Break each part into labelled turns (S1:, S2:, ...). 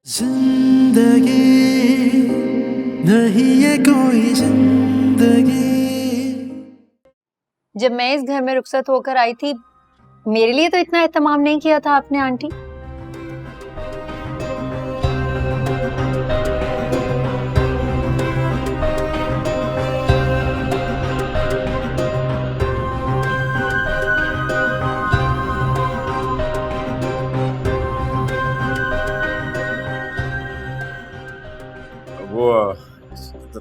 S1: जिंदगी नहीं ये कोई जिंदगी।
S2: जब मैं इस घर में रुखसत होकर आई थी, मेरे लिए तो इतना एहतमाम नहीं किया था आपने आंटी।
S3: वो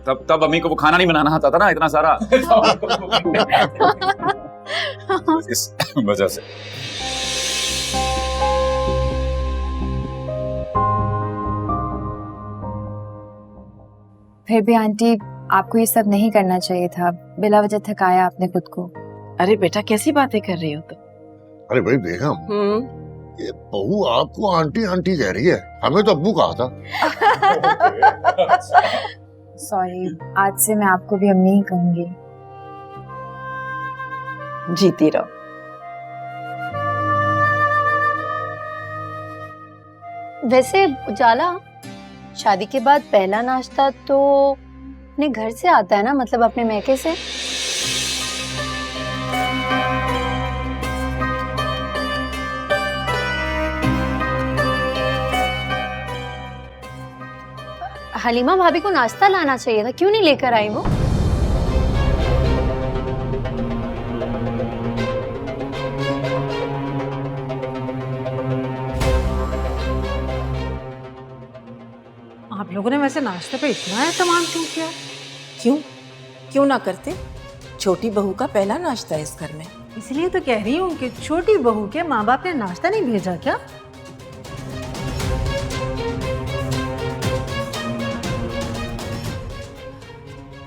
S3: तब अम्मी को वो खाना नहीं बनाना आता था ना इतना सारा। इस वजह से।
S4: फिर भी आंटी, आपको ये सब नहीं करना चाहिए था। बिला वजह थकाया आपने खुद को।
S5: अरे बेटा, कैसी बातें कर रही हो तुम?
S6: अरे भाई बेगम, ये बहू आपको आंटी आंटी कह रही है, हमें तो अब्बू कहा था।
S4: सॉरी, आज से मैं आपको भी अम्मी ही कहूंगी।
S5: जीती रहो।
S2: वैसे उजाला, शादी के बाद पहला नाश्ता तो अपने घर से आता है ना, मतलब अपने मैके से। हलीमा भाभी को नाश्ता लाना चाहिए था, क्यों नहीं लेकर आई वो?
S7: आप लोगों ने वैसे नाश्ते पे इतना एहतमाम क्यों किया?
S5: क्यों ना करते? छोटी बहू का पहला नाश्ता है इस घर में।
S7: इसलिए तो कह रही हूँ कि छोटी बहू के माँ बाप ने नाश्ता नहीं भेजा क्या?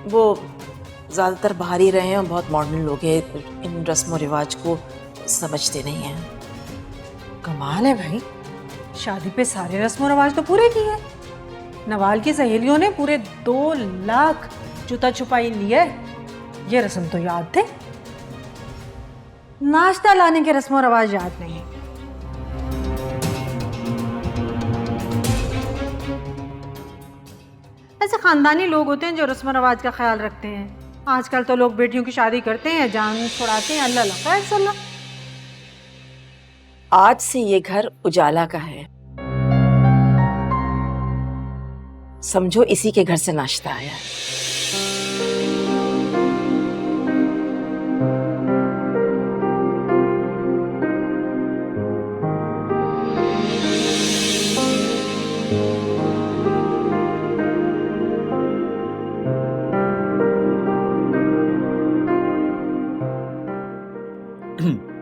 S5: वो ज्यादातर बाहर ही रहे हैं और बहुत मॉडर्न लोग हैं, इन रस्म और रिवाज को समझते नहीं हैं।
S7: कमाल है भाई, शादी पे सारे रस्म और रिवाज तो पूरे किए। नवाल की सहेलियों ने पूरे 2 लाख जूता छुपाई लिए। ये रस्म तो याद थे, नाश्ता लाने के रस्म और रिवाज याद नहीं। ऐसे खानदानी लोग होते हैं जो रस्म रिवाज का ख्याल रखते हैं। आजकल तो लोग बेटियों की शादी करते हैं, जान छुड़ाते हैं, अल्लाह लखैर सल्ला।
S5: आज से ये घर उजाला का है, समझो इसी के घर से नाश्ता आया है।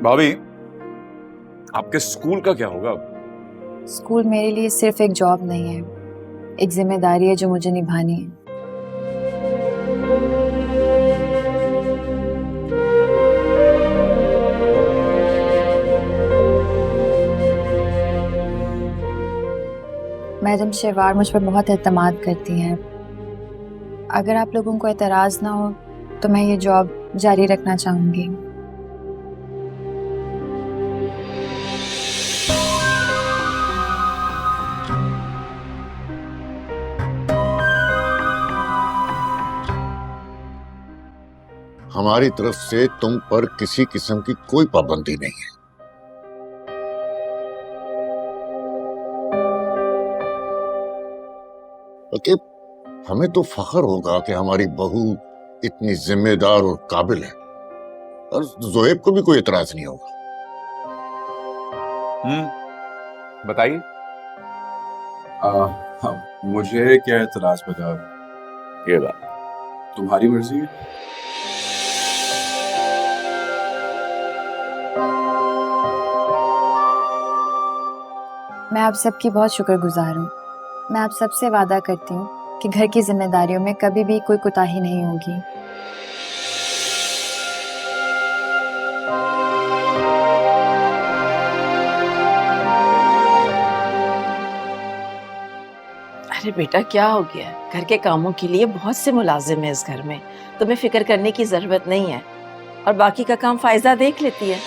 S3: भाभी, आपके स्कूल का क्या होगा?
S4: स्कूल मेरे लिए सिर्फ एक जॉब नहीं है, एक जिम्मेदारी है जो मुझे निभानी है। मैडम शेवार मुझ पर बहुत एतमाद करती हैं। अगर आप लोगों को एतराज ना हो तो मैं ये जॉब जारी रखना चाहूंगी।
S6: हमारी तरफ से तुम पर किसी किस्म की कोई पाबंदी नहीं है। बल्कि हमें तो फख्र होगा कि हमारी बहू इतनी जिम्मेदार और काबिल है, और जोएब को भी कोई एतराज नहीं होगा।
S3: बताइए।
S8: मुझे क्या एतराज बता?
S3: ये बात
S8: तुम्हारी मर्जी है।
S4: मैं आप सबकी बहुत शुक्रगुजार हूँ। मैं आप सबसे वादा करती हूँ कि घर की जिम्मेदारियों में कभी भी कोई कोताही नहीं होगी।
S5: अरे बेटा, क्या हो गया? घर के कामों के लिए बहुत से मुलाजिम हैं इस घर में, तुम्हें फिक्र करने की जरूरत नहीं है, और बाकी का काम फायजा देख लेती है।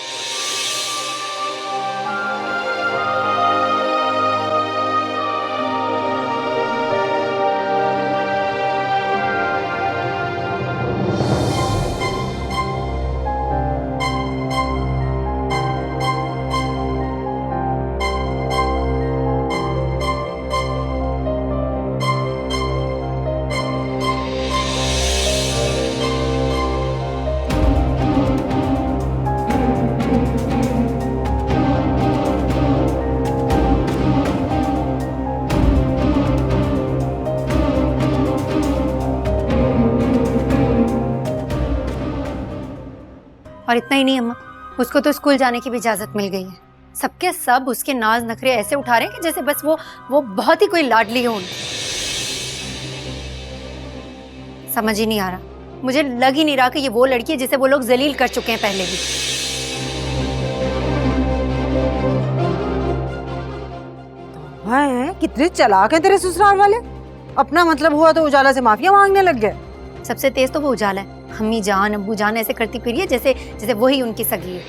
S2: और इतना ही नहीं अम्मा, उसको तो स्कूल जाने की भी इजाजत मिल गई है। सबके सब उसके नाज नखरे ऐसे उठा रहे हैं कि जैसे बस वो बहुत ही कोई लाडली हो उनकी। समझ ही नहीं आ रहा, मुझे लग ही नहीं रहा कि ये वो लड़की है जिसे वो लोग जलील कर चुके हैं पहले भी।
S7: हाँ, कितने चालाक हैं तेरे ससुराल वाले। अपना मतलब हुआ तो उजाला से माफिया मांगने लग गए।
S2: सबसे तेज तो वो उजाला है। अम्मी जान अब्बू जान ऐसे करती फिरी है जैसे जैसे वही उनकी सगी है।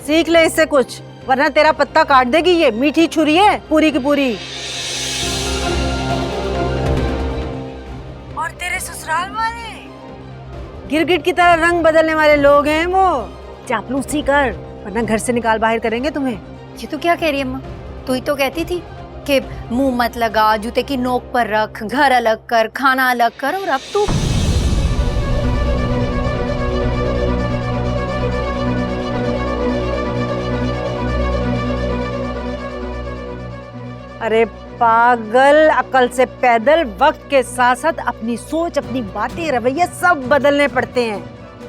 S7: सीख ले इससे कुछ, वरना तेरा पत्ता काट देगी ये मीठी छुरी है पूरी की पूरी। और तेरे ससुराल वाले गिरगिट की तरह रंग बदलने वाले लोग हैं वो। चापलूसी कर, वरना घर से निकाल बाहर करेंगे तुम्हें।
S2: ये तो क्या कह रही है अम्मा? तू ही तो कहती थी कि मुंह मत लगा, जूते की नोक पर रख, घर अलग कर, खाना अलग कर, और अब तू
S7: अरे पागल, अकल से पैदल। वक्त के साथ साथ अपनी सोच, अपनी बातें, रवैये सब बदलने पड़ते हैं।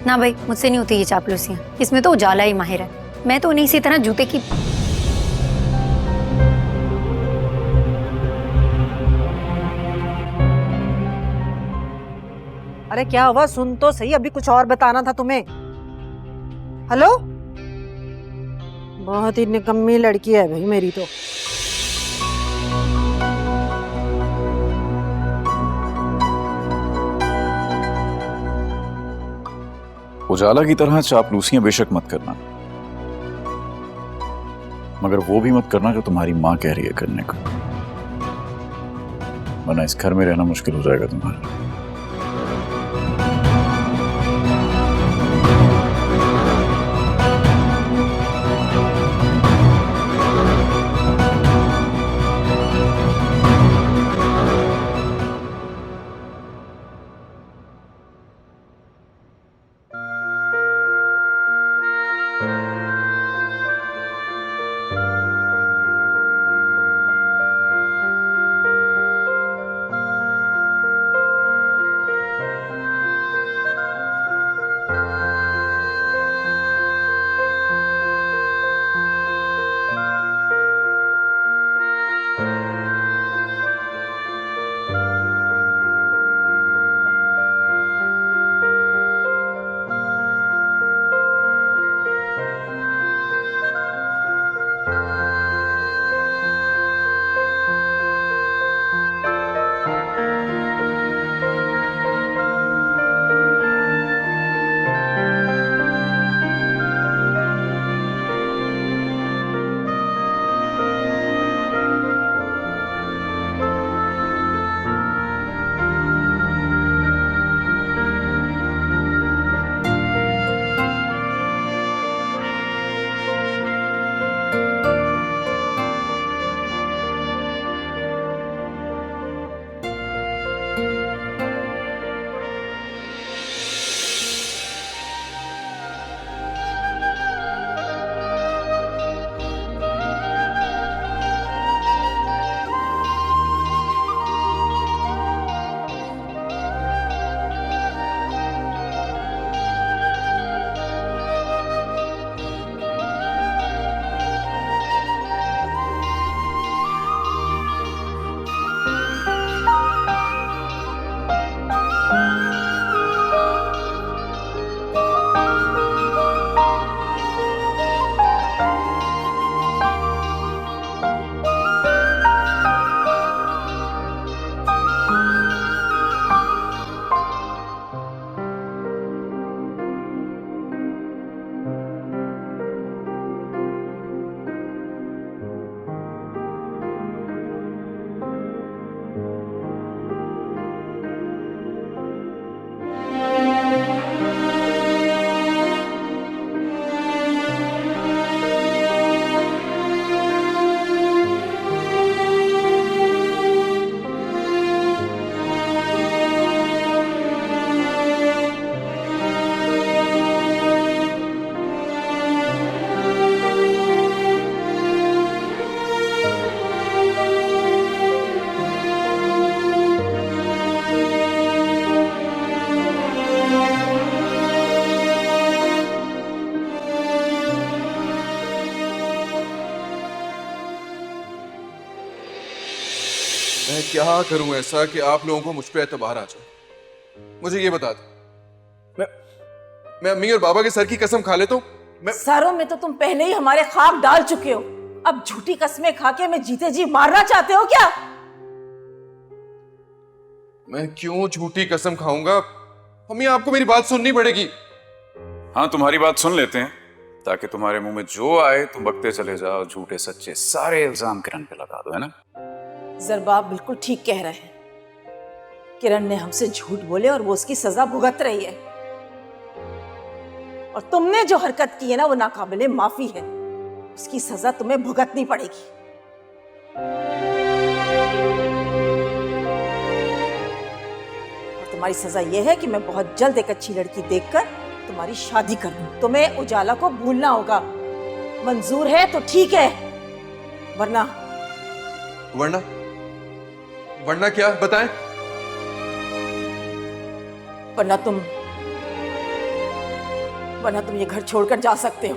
S2: ना भाई, मुझसे नहीं होती ये चापलूसियां। इसमें तो उजाला ही माहिर है। मैं तो उन्हीं इसी तरह जूते की।
S7: अरे क्या हुआ, सुन तो सही, अभी कुछ और बताना था तुम्हें। हेलो, बहुत ही निकम्मी लड़की है भाई मेरी तो।
S3: उजाला की तरह चापलूसियां बेशक मत करना, मगर वो भी मत करना जो तुम्हारी माँ कह रही है करने को, वरना इस घर में रहना मुश्किल हो जाएगा तुम्हारा।
S8: मैं क्या करूं ऐसा कि आप लोगों को मुझ पे एतबार आ जाए? मुझे ये बता दो। मैं अम्मी और बाबा के सर की कसम खा लेता हूं।
S5: सरों में तो तुम पहले ही हमारे खाक डाल चुके हो, अब झूठी कस्में खा के हमें जीते जी मारना चाहते हो क्या?
S8: मैं क्यों झूठी कसम खाऊंगा? अम्मी आपको मेरी बात सुननी पड़ेगी।
S3: हाँ, तुम्हारी बात सुन लेते हैं ताकि तुम्हारे मुंह में जो आए तुम बकते चले जाओ, झूठे सच्चे सारे इल्जाम किरण पे लगा दो, है ना?
S5: जरबाब बिल्कुल ठीक कह रहे हैं। किरण ने हमसे झूठ बोले और वो उसकी सजा भुगत रही है, और तुमने जो हरकत की है ना वो नाकाबिले माफी है, उसकी सजा तुम्हें भुगतनी पड़ेगी। और तुम्हारी सजा यह है कि मैं बहुत जल्द एक अच्छी लड़की देखकर तुम्हारी शादी कर दूं। तुम्हें उजाला को भूलना होगा। मंजूर है तो ठीक है, वरना
S8: वरना वरना क्या बताएं?
S5: वरना तुम ये घर छोड़कर जा सकते हो।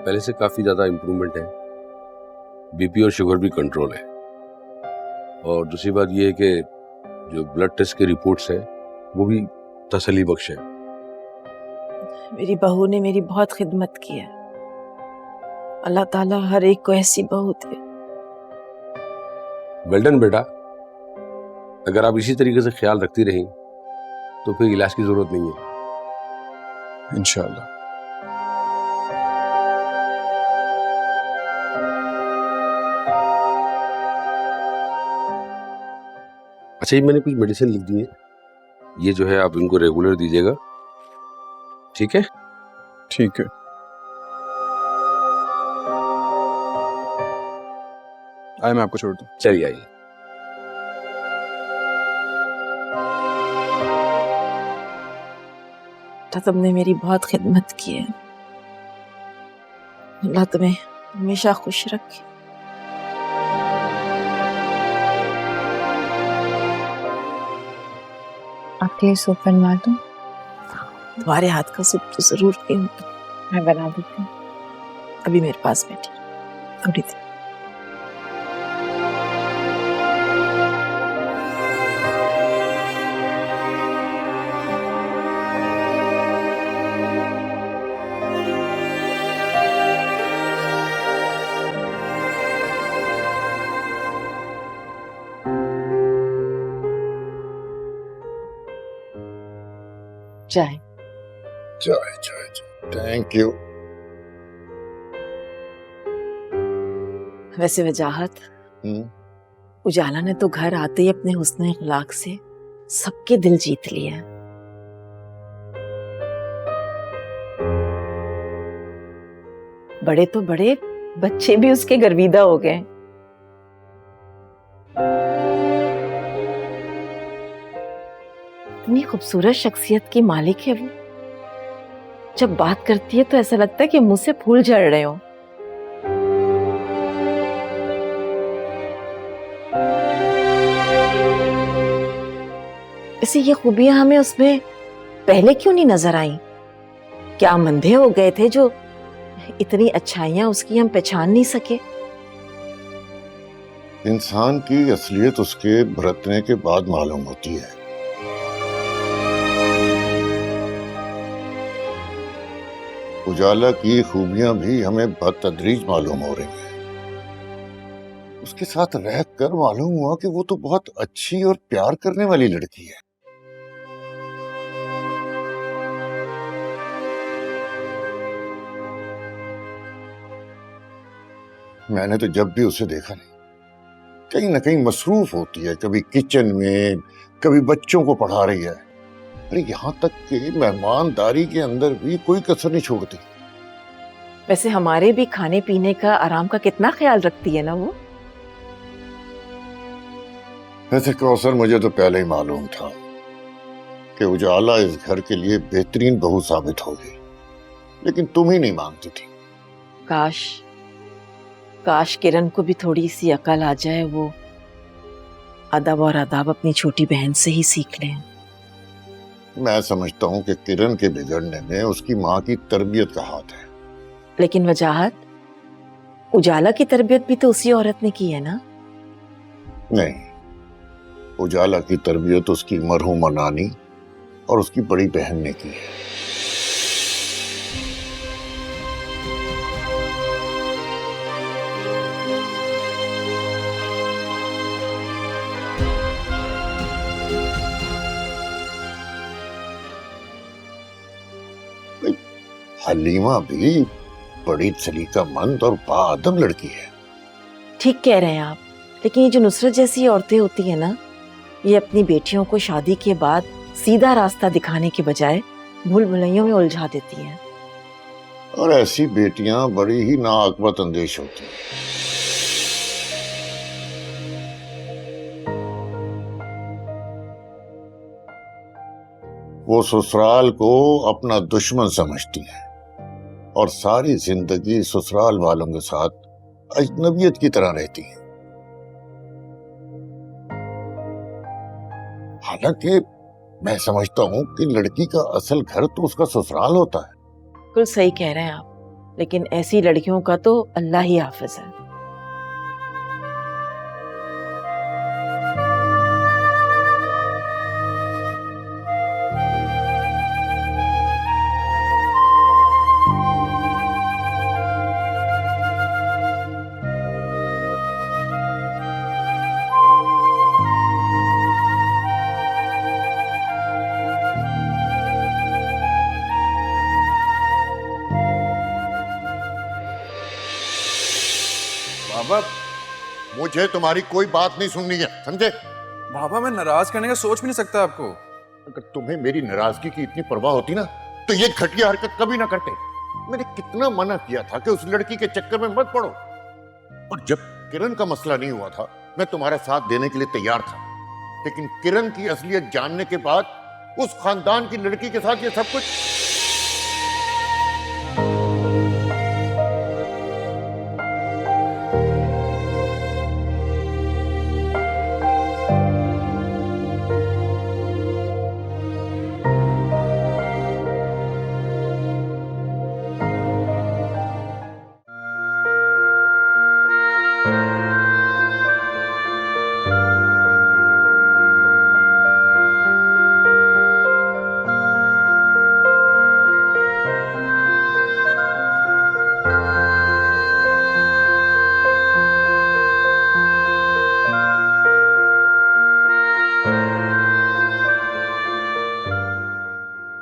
S9: पहले से काफी ज्यादा इम्प्रूवमेंट है। बीपी और शुगर भी कंट्रोल है। और दूसरी बात यह है कि जो ब्लड टेस्ट के रिपोर्ट्स है वो भी तसल्ली बख्श है।
S5: मेरी बहू ने मेरी बहुत खिदमत की है। अल्लाह ताला हर एक को ऐसी बहू दे।
S9: वेल डन बेटा। अगर आप इसी तरीके से ख्याल रखती रहीं तो फिर इलाज की जरूरत नहीं है।
S8: इंशाल्लाह।
S9: अच्छा, ये मैंने कुछ मेडिसिन लिख दी है, ये जो है आप इनको रेगुलर दीजिएगा, ठीक है?
S8: ठीक है। आए मैं आपको छोड़ दूं।
S9: चलिए आइए।
S5: बेटा तुमने मेरी बहुत खिदमत की है, अल्लाह तुम्हें हमेशा खुश रखे।
S4: आपके लिए सूप बनवा दूं?
S5: तुम्हारे हाथ का सूप तो जरूर पीऊंगी।
S4: मैं बना देती हूँ।
S5: अभी मेरे पास बैठी थोड़ी देर। चाय।
S6: चाय चाय चाय, थैंक यू।
S5: वैसे वजाहत, उजाला ने तो घर आते ही अपने हुस्न अखलाक से सबके दिल जीत लिए हैं। बड़े तो बड़े, बच्चे भी उसके गर्विदा हो गए। इतनी खूबसूरत शख्सियत की मालिक है वो। जब बात करती है तो ऐसा लगता है कि मुंह से फूल झड़ रहे हो। ऐसे ये खूबियां हमें उसमें पहले क्यों नहीं नजर आई? क्या हम अंधे हो गए थे जो इतनी अच्छाइयां उसकी हम पहचान नहीं सके?
S6: इंसान की असलियत उसके बरतने के बाद मालूम होती है। उजाला की खूबियां भी हमें बतदरीज मालूम हो रही हैं। उसके साथ रहकर मालूम हुआ कि वो तो बहुत अच्छी और प्यार करने वाली लड़की है। मैंने तो जब भी उसे देखा नहीं, कहीं ना कहीं मसरूफ होती है। कभी किचन में, कभी बच्चों को पढ़ा रही है। अरे यहाँ तक कि मेहमानदारी के अंदर भी कोई कसर नहीं छोड़ती।
S5: वैसे हमारे भी खाने पीने का, आराम का कितना ख्याल रखती है ना वो।
S6: वैसे कौसर, मुझे तो पहले ही मालूम था कि उजाला इस घर के लिए बेहतरीन बहू साबित होगी, लेकिन तुम ही नहीं मांगती थी।
S5: काश काश किरण को भी थोड़ी सी अकल आ जाए। वो अदब और आदाब अपनी छोटी बहन से ही सीख लें।
S6: मैं समझता हूँ कि किरण के बिगड़ने में उसकी माँ की तरबियत का हाथ है।
S5: लेकिन वजाहत, उजाला की तरबियत भी तो उसी औरत ने की है ना?
S6: नहीं, उजाला की तरबियत उसकी मरहूमा नानी और उसकी बड़ी बहन ने की है। हलीमा भी बड़ी सलीकामंद और बाअदब लड़की है।
S5: ठीक कह रहे हैं आप, लेकिन ये जो नुसरत जैसी औरतें होती है ना, ये अपनी बेटियों को शादी के बाद सीधा रास्ता दिखाने के बजाय भूल भुलैयों में उलझा देती हैं।
S6: और ऐसी बेटियां बड़ी ही नाअक्बत अंदेश होती हैं। वो ससुराल को अपना दुश्मन समझती है और सारी जिंदगी ससुराल वालों के साथ अजनबियत की तरह रहती है। हालांकि मैं समझता हूं कि लड़की का असल घर तो उसका ससुराल होता है।
S5: बिल्कुल सही कह रहे हैं आप, लेकिन ऐसी लड़कियों का तो अल्लाह ही हाफिज है।
S6: बाबा, मुझे तुम्हारी कोई बात नहीं सुननी है, समझे?
S8: बाबा, मैं नाराज करने का सोच भी नहीं सकता आपको।
S6: अगर तुम्हें मेरी नाराजगी की इतनी परवाह होती ना, तो ये घटिया हरकत कभी ना करते। मैंने कितना मना किया था कि उस लड़की के चक्कर में मत पड़ो। और किरण का मसला नहीं हुआ था, मैं तुम्हारा साथ देने के लिए तैयार था। लेकिन किरण की असलियत जानने के बाद उस खानदान की लड़की के साथ ये सब कुछ।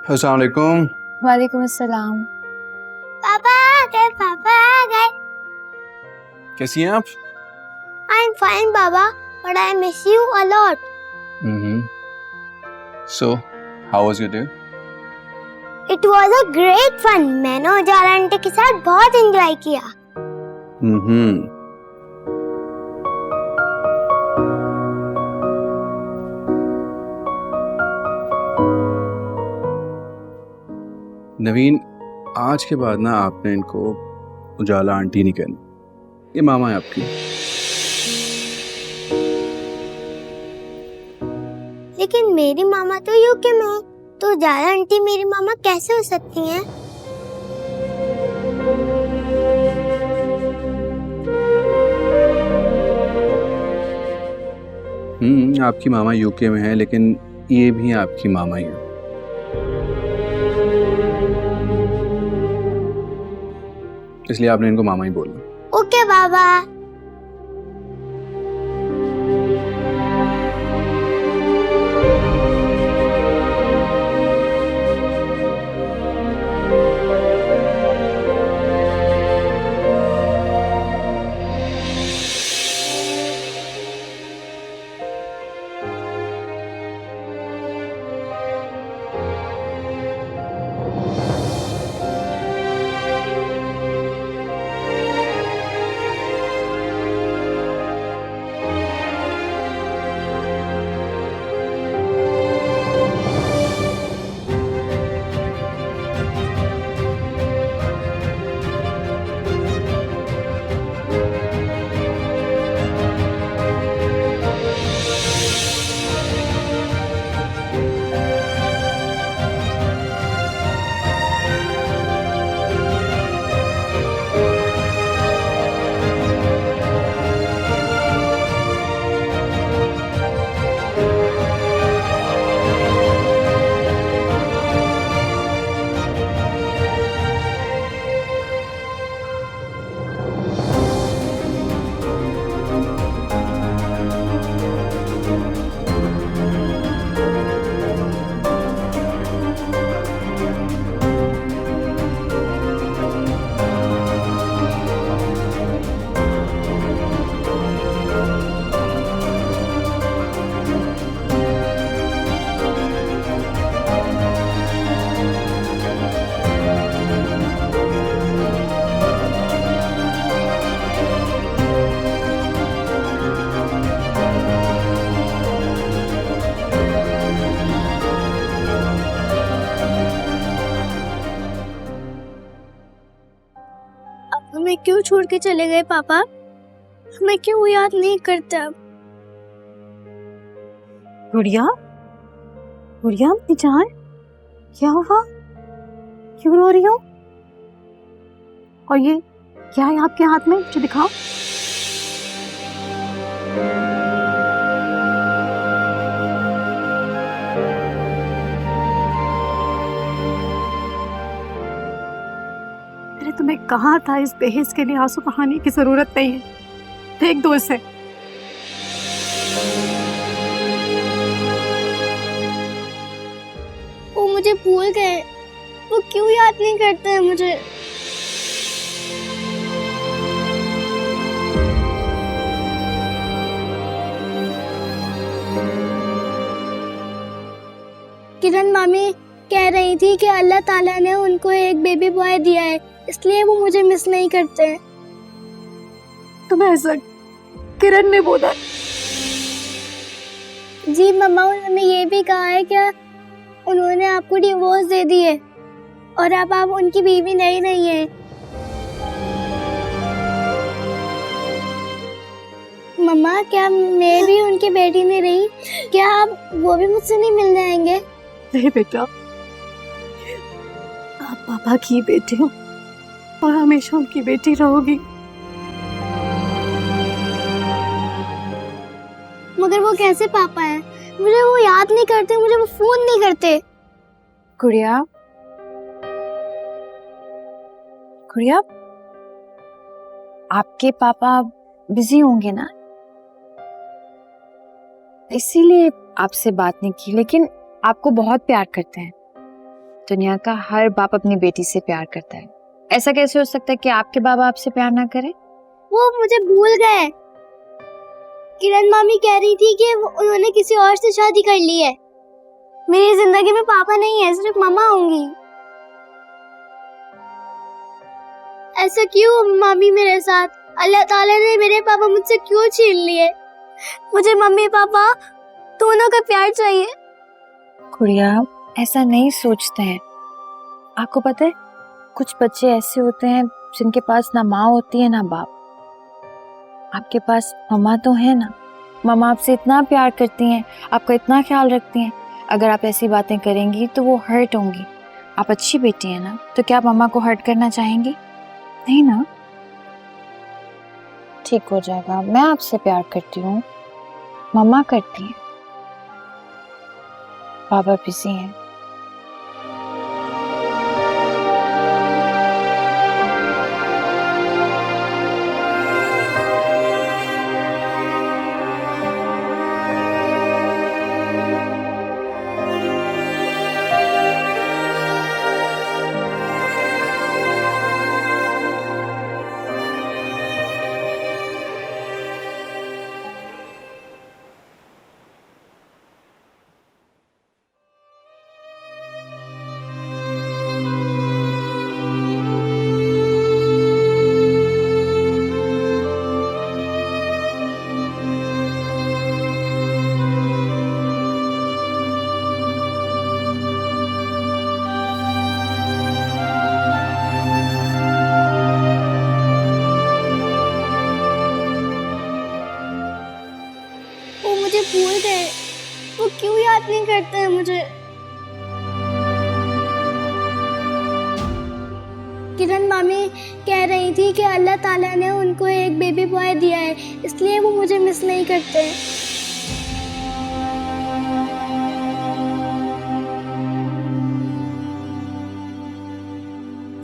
S8: अस्सलाम वालेकुम।
S4: वालेकुम अस्सलाम।
S10: पापा आ गए, पापा आ गए।
S8: कैसी हैं आप?
S10: आई एम फाइन बाबा, but I miss you a lot.
S8: So how was your day?
S10: It was a great fun. मैंने उजाला आंटी के साथ बहुत एंजॉय किया।
S8: नवीन, आज के बाद ना आपने इनको उजाला आंटी नहीं कहना, ये मामा है आपकी।
S10: लेकिन मेरी मामा तो यूके में है, तो उजाला आंटी मेरी मामा कैसे हो सकती हैं?
S8: आपकी मामा यूके में है, लेकिन ये भी आपकी मामा ही है। इसलिए आपने इनको मामा ही बोलना।
S10: ओके बाबा। हमें क्यों छोड़ के चले गए पापा? हमें क्यों याद नहीं करते अब?
S2: गुड़िया, गुड़िया अपनी जान, क्या हुआ? क्यों रो रही हो? और ये क्या है आपके हाथ में? मुझे दिखाओ। मैंने तुम्हें कहा था इस दहेज के लिए आंसू बहाने की जरूरत नहीं है। फेंक दो इसे।
S10: वो मुझे भूल गए। वो क्यों याद नहीं करते हैं मुझे? किरण मामी कह रही थी कि अल्लाह ताला ने उनको एक बेबी बॉय दिया है, इसलिए वो मुझे मिस नहीं करते हैं।
S2: तुम्हें ऐसा
S4: किरण ने बोला।
S10: जी मम्मा, उन्होंने ये भी कहा है कि उन्होंने आपको डिवोर्स दे दी है और अब आप उनकी बीवी नहीं है। मम्मा, क्या मैं भी उनकी बेटी नहीं रही? क्या आप वो भी मुझसे नहीं मिलने आएंगे?
S4: नहीं बेटा, आप पापा की बेटी हो और हमेशा उनकी बेटी रहोगी।
S10: मगर वो कैसे पापा हैं? मुझे वो याद नहीं करते, मुझे वो फोन नहीं करते।
S4: गुड़िया, गुड़िया, आपके पापा बिजी होंगे ना, इसीलिए आपसे बात नहीं की, लेकिन आपको बहुत प्यार करते हैं। दुनिया का हर बाप अपनी बेटी से प्यार करता है। ऐसा कैसे हो सकता है कि आपके बाबा आपसे प्यार ना करें?
S10: वो मुझे भूल गए। किरण मामी कह रही थी कि उन्होंने किसी और से शादी कर ली है। मेरी जिंदगी में पापा नहीं है, सिर्फ मम्मा होंगी। ऐसा क्यों मामी मेरे साथ? अल्लाह ताला ने मेरे पापा मुझसे क्यों छीन लिए? मुझे मम्मी पापा दोनों का प्यार चाहिए।
S4: गुड़िया, ऐसा नहीं सोचते हैं। आपको पता है, कुछ बच्चे ऐसे होते हैं जिनके पास ना माँ होती है ना बाप। आपके पास मम्मा तो है ना। मम्मा आपसे इतना प्यार करती हैं, आपका इतना ख्याल रखती हैं। अगर आप ऐसी बातें करेंगी तो वो हर्ट होंगी। आप अच्छी बेटी हैं ना, तो क्या आप मम्मा को हर्ट करना चाहेंगी? नहीं ना। ठीक हो जाएगा। मैं आपसे प्यार करती हूँ, मम्मा करती हैं। पापा बिजी हैं।
S10: वो मुझे भूल गए। वो क्यों याद नहीं करते हैं मुझे? किरण मामी कह रही थी कि अल्लाह ताला ने उनको एक बेबी बॉय दिया है, इसलिए वो मुझे मिस नहीं करते।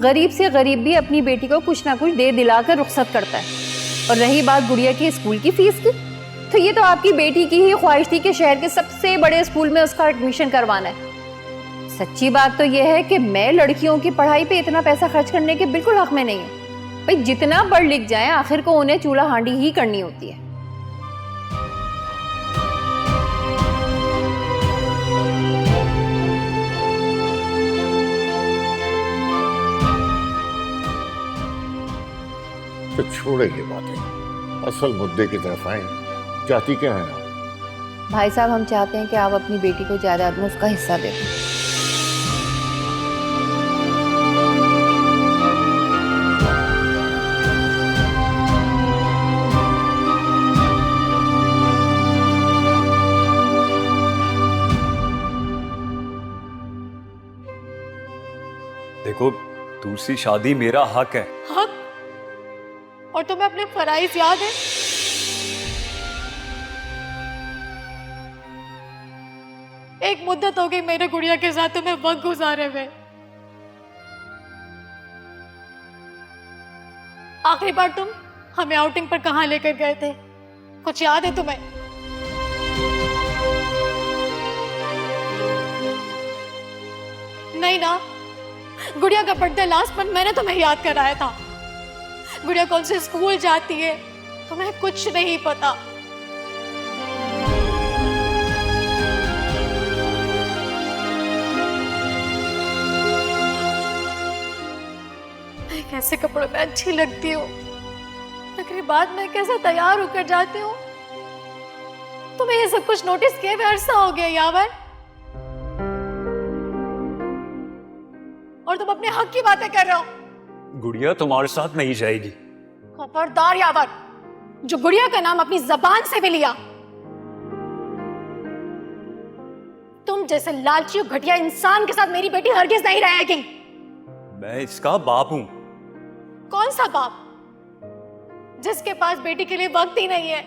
S11: गरीब से गरीब भी अपनी बेटी को कुछ ना कुछ दे दिलाकर रुखसत करता है। और रही बात गुड़िया की स्कूल की फीस की, तो ये तो आपकी बेटी की ही ख्वाहिश थी कि शहर के सबसे बड़े स्कूल में उसका एडमिशन करवाना है। सच्ची बात तो यह है कि मैं लड़कियों की पढ़ाई पे इतना पैसा खर्च करने के बिल्कुल हक में नहीं है। भाई जितना पढ़ लिख जाए, आखिर को उन्हें चूल्हा हांडी ही करनी होती है।
S6: तो छोड़े ये बातें, असल मुद्दे की तरफ आए। चाहती क्या है आप?
S11: भाई साहब, हम चाहते हैं कि आप अपनी बेटी को जायदाद में उसका हिस्सा दे दें।
S12: देखो, दूसरी शादी मेरा हक है।
S13: हक? और तुम्हें अपने फराइज याद है? एक मुद्दत हो गई मेरे गुड़िया के साथ तुम्हें वक्त गुजारे हुए। आखिरी बार तुम हमें आउटिंग पर कहाँ लेकर गए थे, कुछ याद है तुम्हें? नहीं ना। गुड़िया का बर्थडे लास्ट मंथ मैंने तुम्हें याद कराया था। गुड़िया कौन से स्कूल जाती है तुम्हें कुछ नहीं पता। कैसे कपड़ों में अच्छी लगती हूँ, नखरे बाद मैं कैसे तैयार होकर जाती हूँ। तुम्हें ये सब कुछ नोटिस किए हुए अरसा हो गया यावर, और तुम अपने हक की बातें कर रहे हो।
S12: गुड़िया तुम्हारे साथ नहीं जाएगी।
S13: खबरदार यावर, जो गुड़िया का नाम अपनी जबान से भी लिया। तुम जैसे लालची और घटिया इंसान के साथ मेरी बेटी हरगिज नहीं रहेगी।
S12: मैं इसका बाप हूं।
S13: कौन सा बाप, जिसके पास बेटी के लिए वक्त ही नहीं है?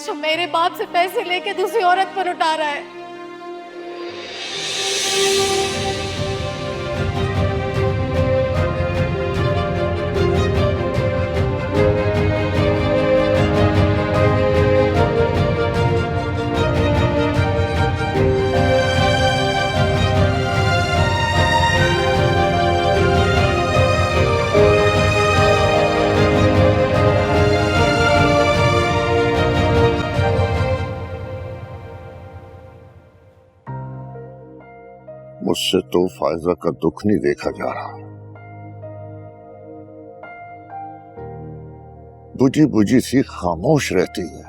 S13: जो मेरे बाप से पैसे लेके दूसरी औरत पर उठा रहा है।
S6: मुझसे तो फायजा का दुख नहीं देखा जा रहा। बुझी बुझी सी खामोश रहती है।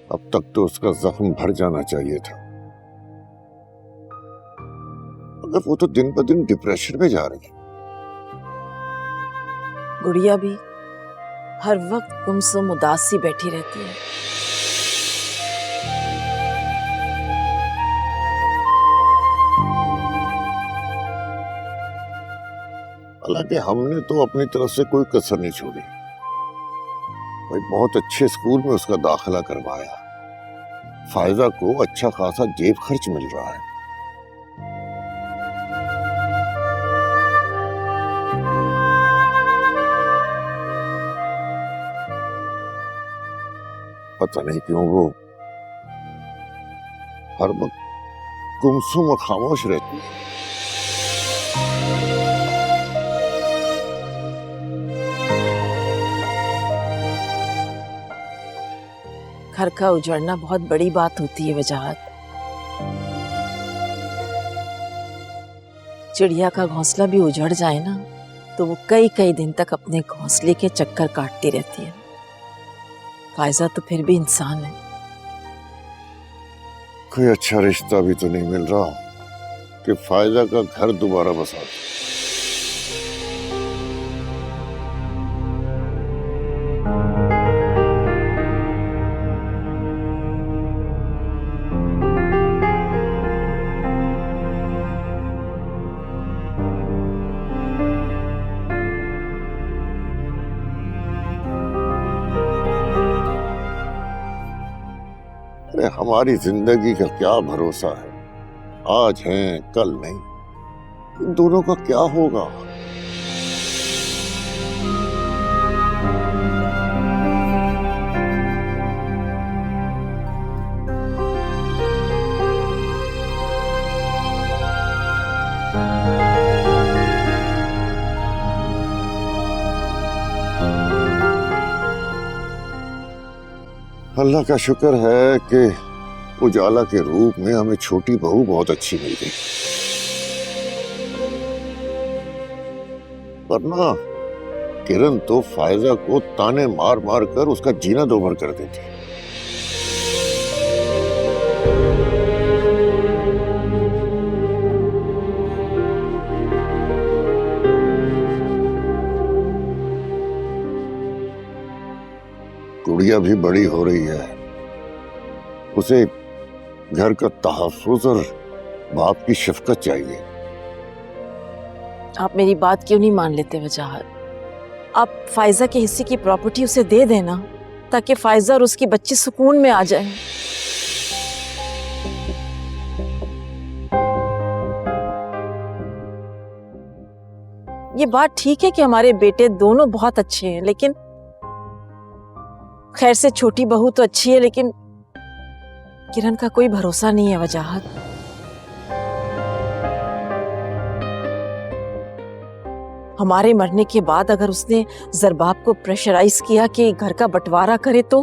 S6: अब तक तो उसका जख्म भर जाना चाहिए था, मगर वो तो दिन ब दिन डिप्रेशन में जा रही है।
S5: गुड़िया भी हर वक्त गुमसुम उदास सी बैठी रहती है।
S6: हालांकि हमने तो अपनी तरफ से कोई कसर नहीं छोड़ी भाई। बहुत अच्छे स्कूल में उसका दाखिला करवाया, फायजा को अच्छा खासा जेब खर्च मिल रहा है। पता नहीं क्यों वो हर वक्त गुमसुम और खामोश रहती है।
S5: घर का उजड़ना बहुत बड़ी बात होती है वजाहत। चिड़िया का घोंसला भी उजड़ जाए ना तो वो कई कई दिन तक अपने घोंसले के चक्कर काटती रहती है। फायजा तो फिर भी इंसान है।
S6: कोई अच्छा रिश्ता भी तो नहीं मिल रहा कि फायजा का घर दोबारा बसा दे। अरे हमारी जिंदगी का क्या भरोसा है, आज हैं कल नहीं। इन दोनों का क्या होगा? अल्लाह का शुक्र है कि उजाला के रूप में हमें छोटी बहू बहुत अच्छी मिल गई, वरना किरण तो फायजा को ताने मार मार कर उसका जीना दोभर कर देती। गुड़िया भी बड़ी हो रही है, उसे घर का तहफ्फुज़ और बाप की शफकत चाहिए।
S5: आप मेरी बात क्यों नहीं मान लेते वजाहत? आप फायजा के हिस्से की प्रॉपर्टी उसे दे देना ताकि फायजा और उसकी बच्ची सुकून में आ जाए। ये बात ठीक है कि हमारे बेटे दोनों बहुत अच्छे हैं, लेकिन खैर से छोटी बहू तो अच्छी है, लेकिन किरण का कोई भरोसा नहीं है वजाहत। हमारे मरने के बाद अगर उसने जरबाब को प्रेशराइज किया कि घर का बंटवारा करे तो,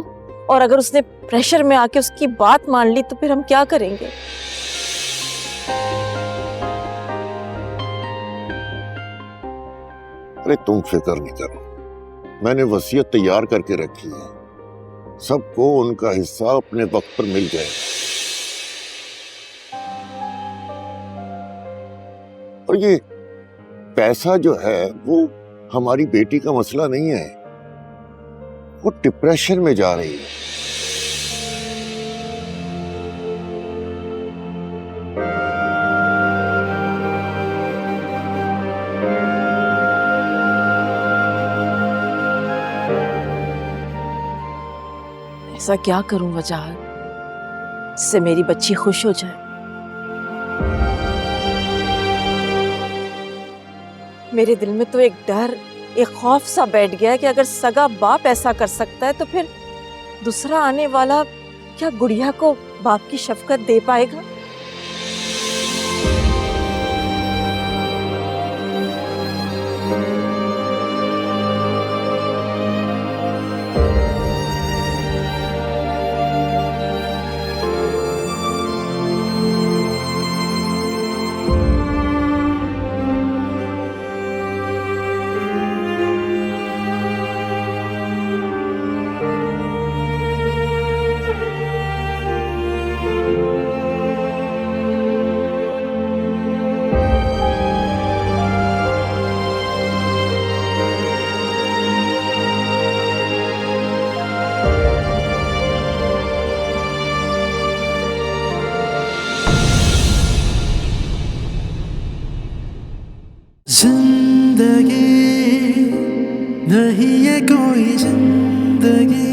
S5: और अगर उसने प्रेशर में आके उसकी बात मान ली तो फिर हम क्या करेंगे?
S6: अरे तुम फिक्र नहीं करो, मैंने वसीयत तैयार करके रखी है, सबको उनका हिस्सा अपने वक्त पर मिल जाएगा। और ये पैसा जो है वो हमारी बेटी का मसला नहीं है, वो डिप्रेशन में जा रही है।
S5: ऐसा क्या करूं वजाहत जिससे मेरी बच्ची खुश हो जाए? मेरे दिल में तो एक डर, एक खौफ सा बैठ गया है कि अगर सगा बाप ऐसा कर सकता है तो फिर दूसरा आने वाला क्या गुड़िया को बाप की शफकत दे पाएगा?
S1: जिंदगी नहीं ये कोई जिंदगी